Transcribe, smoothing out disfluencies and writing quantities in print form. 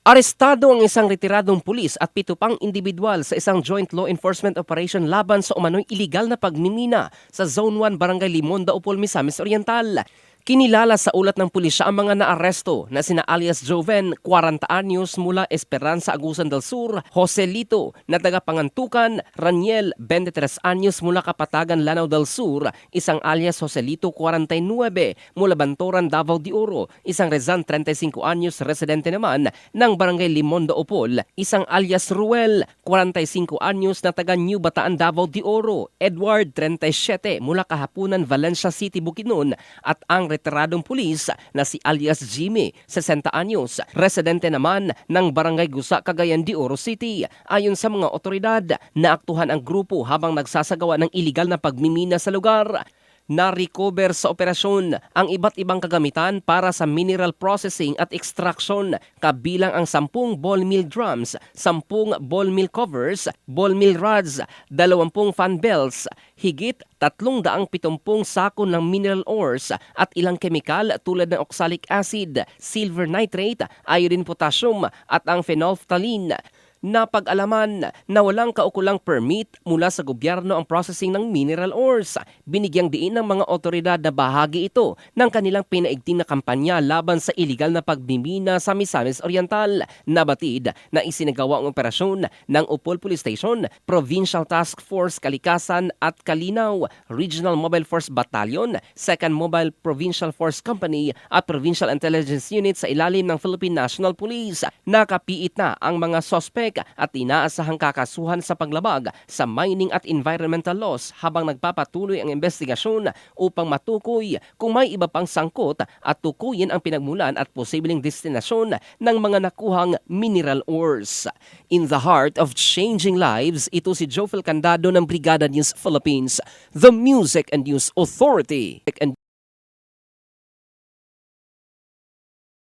Arestado ang isang retiradong pulis at 7 pang individual sa isang joint law enforcement operation laban sa umano'y iligal na pagmimina sa Zone 1 Barangay Limonda, Upol, Misamis Oriental. Kinilala sa ulat ng pulisya ang mga naaresto na sina alias Joven, 40 anyos mula Esperanza, Agusan del Sur, Jose Lito na taga Pangantukan, Raniel, 23 anyos mula Kapatagan, Lanao del Sur, isang alias Jose Lito, 49 mula Bantoran, Davao de Oro, isang Rezan, 35 anyos residente naman ng Barangay Limonda, Upol, isang alias Ruel, 45 anyos na taga New Bataan, Davao de Oro, Edward, 37 mula Kahapunan, Valencia City, Bukidnon, at ang retiradong pulis na si alias Jimmy, 60 anyos, residente naman ng Barangay Gusa, Cagayan de Oro City. Ayon sa mga otoridad, naaktuhan ang grupo habang nagsasagawa ng iligal na pagmimina sa lugar. Na-recover sa operasyon ang iba't ibang kagamitan para sa mineral processing at extraction, kabilang ang 10 ball mill drums, 10 ball mill covers, ball mill rods, 20 fan belts, higit 370 sako ng mineral ores at ilang kemikal tulad ng oxalic acid, silver nitrate, iodine potassium at ang phenolphthalein. Napag-alaman na walang kaukulang permit mula sa gobyerno ang processing ng mineral ores. Binigyang diin ng mga otoridad na bahagi ito ng kanilang pinaigting na kampanya laban sa iligal na pagmimina sa Misamis Oriental. Nabatid na isinagawa ang operasyon ng Upol Police Station, Provincial Task Force Kalikasan at Kalinaw, Regional Mobile Force Battalion, 2nd Mobile Provincial Force Company at Provincial Intelligence Unit sa ilalim ng Philippine National Police. Nakapiit na ang mga sospek at inaasahang kakasuhan sa paglabag sa mining at environmental laws habang nagpapatuloy ang investigasyon upang matukoy kung may iba pang sangkot at tukuyin ang pinagmulan at posibleng destinasyon ng mga nakuhang mineral ores. In the heart of changing lives, ito si Jofel Candado ng Brigada News Philippines, the Music and News Authority.